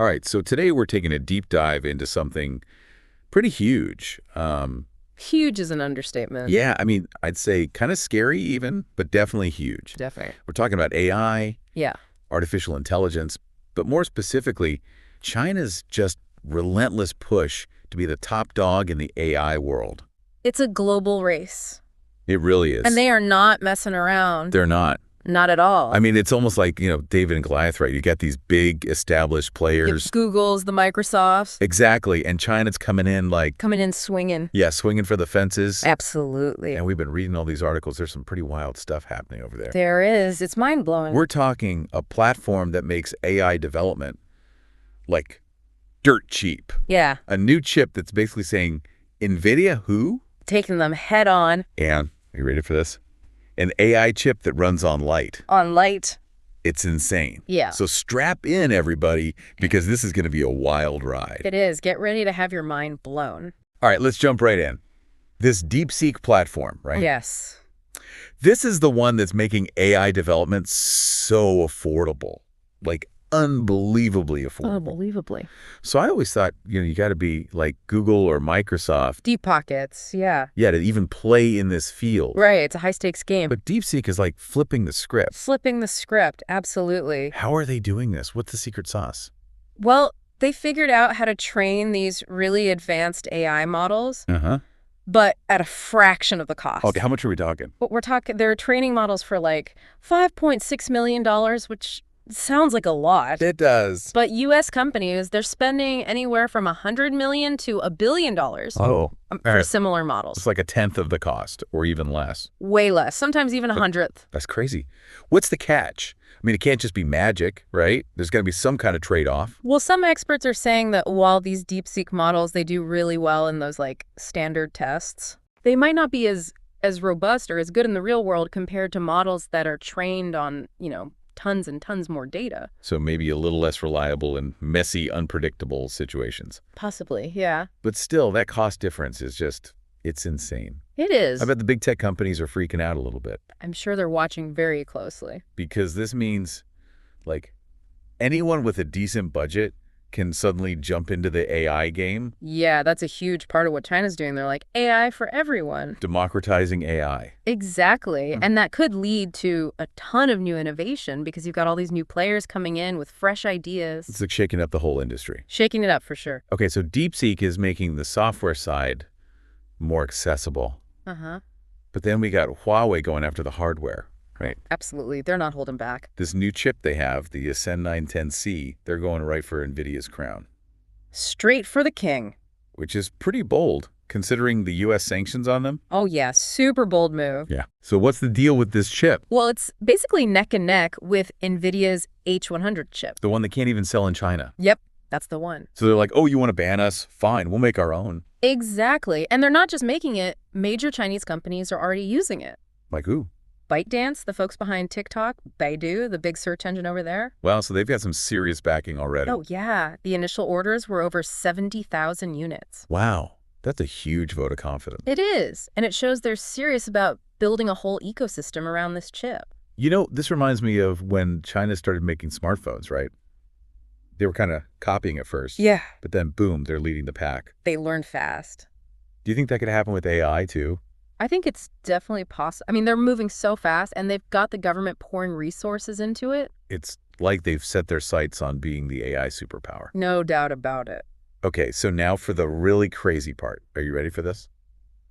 All right, so today we're taking a deep dive into something pretty huge. Huge is an understatement. Yeah, I mean, I'd say kind of scary even, but definitely huge. Definitely. We're talking about AI, Yeah. artificial intelligence, but more specifically, China's just relentless push to be the top dog in the AI world. It's a global race. It really is. And they are not messing around. They're not. Not at all. I mean, it's almost like, David and Goliath, right? You got these big established players. Google's, the Microsofts. Exactly. And China's coming in like, Coming in swinging. yeah, swinging for the fences. Absolutely. And we've been reading all these articles. There's some pretty wild stuff happening over there. There is. It's mind-blowing. We're talking a platform that makes AI development like dirt cheap. Yeah. A new chip that's basically saying, NVIDIA who? Taking them head on. And, are you ready for this? An AI chip that runs on light. On light. It's insane. Yeah. So strap in, everybody, because this is going to be a wild ride. It is. Get ready to have your mind blown. All right, let's jump right in. This DeepSeek platform, right? Yes. This is the one that's making AI development so affordable, like unbelievably affordable. Unbelievably. So I always thought, you got to be like Google or Microsoft. Deep pockets. Yeah. Yeah, to even play in this field. Right. It's a high-stakes game. But DeepSeek is like flipping the script. Flipping the script. Absolutely. How are they doing this? What's the secret sauce? Well, they figured out how to train these really advanced AI models, Uh-huh. but at a fraction of the cost. Okay, how much are we talking? But we're talking, they're training models for like $5.6 million, which sounds like a lot. It does. But U.S. companies, they're spending anywhere from $100 million to $1 billion Oh, for right. similar models. It's like a tenth of the cost or even less. Way less, sometimes even a hundredth. That's crazy. What's the catch? I mean, it can't just be magic, right? There's got to be some kind of trade-off. Well, some experts are saying that while these DeepSeek models, they do really well in those like standard tests, they might not be as robust or as good in the real world compared to models that are trained on, tons and tons more data. So maybe a little less reliable in messy, unpredictable situations. Possibly, yeah. But still, that cost difference is just, it's insane. It is. I bet the big tech companies are freaking out a little bit I'm sure they're watching very closely. because this means, like, anyone with a decent budget can suddenly jump into the AI game, Yeah, that's a huge part of what China's doing. They're like, AI for everyone. democratizing AI. Exactly. And that could lead to a ton of new innovation because you've got all these new players coming in with fresh ideas. It's like shaking up the whole industry. Shaking it up for sure. Okay, so DeepSeek is making the software side more accessible. Uh-huh. But then we got Huawei going after the hardware, right? Absolutely. They're not holding back. This new chip they have, the Ascend 910C, they're going right for NVIDIA's crown, Straight for the king. which is pretty bold considering the U.S. sanctions on them. Oh, yeah. Super bold move. Yeah. So what's the deal with this chip? Well, it's basically neck and neck with NVIDIA's H100 chip. The one that can't even sell in China. Yep. That's the one. So they're like, oh, you want to ban us? Fine, we'll make our own. Exactly. And they're not just making it. Major Chinese companies are already using it. Like who? ByteDance, the folks behind TikTok, Baidu, the big search engine over there. Well, so they've got some serious backing already. Oh, yeah. The initial orders were over 70,000 units. Wow. That's a huge vote of confidence. It is. And it shows they're serious about building a whole ecosystem around this chip. This reminds me of when China started making smartphones, right? They were kind of copying at first. Yeah. But then, boom, they're leading the pack. They learn fast. Do you think that could happen with AI, too? I think it's definitely possible. I mean, they're moving so fast, and they've got the government pouring resources into it. It's like they've set their sights on being the AI superpower. No doubt about it. Okay, so now for the really crazy part. Are you ready for this?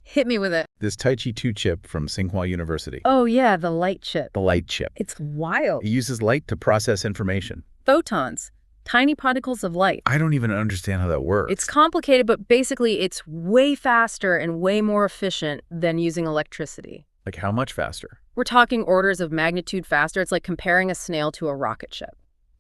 Hit me with it. This Taichi 2 chip from Tsinghua University. Oh, yeah, the light chip. The light chip. It's wild. It uses light to process information. Photons, tiny particles of light. I don't even understand how that works. It's complicated, but basically it's way faster and way more efficient than using electricity. Like how much faster? We're talking orders of magnitude faster. It's like comparing a snail to a rocket ship.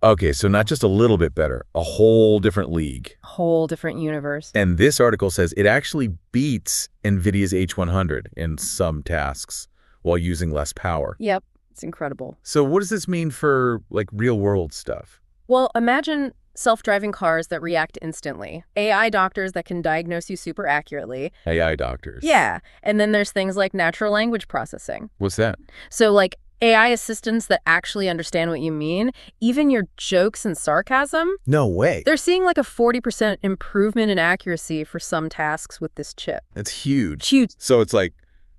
Okay, so not just a little bit better, a whole different league. Whole different universe. And this article says it actually beats NVIDIA's H100 in some tasks while using less power. Yep, it's incredible. So what does this mean for, like, real-world stuff? Well, imagine self-driving cars that react instantly. AI doctors that can diagnose you super accurately. AI doctors. Yeah, and then there's things like natural language processing. What's that? So like AI assistants that actually understand what you mean, even your jokes and sarcasm. No way. They're seeing like a 40% improvement in accuracy for some tasks with this chip. That's huge. Huge. So it's like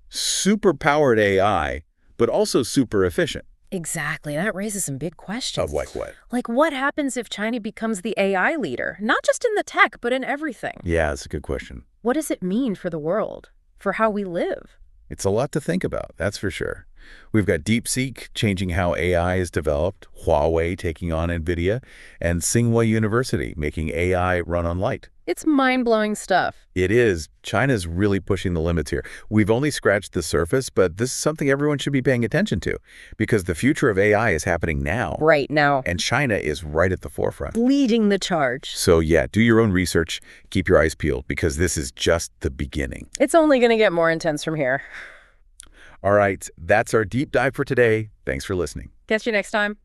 super-powered AI, but also super efficient. Exactly. That raises some big questions. Of like what? Like, what happens if China becomes the AI leader? Not just in the tech, but in everything. Yeah, that's a good question. What does it mean for the world? For how we live? It's a lot to think about, that's for sure. We've got DeepSeek changing how AI is developed, Huawei taking on NVIDIA, and Tsinghua University making AI run on light. It's mind-blowing stuff. It is. China's really pushing the limits here. We've only scratched the surface, but this is something everyone should be paying attention to because the future of AI is happening now. Right now. And China is right at the forefront. Leading the charge. So yeah, do your own research, keep your eyes peeled because this is just the beginning. It's only going to get more intense from here. All right, that's our deep dive for today. Thanks for listening. Catch you next time.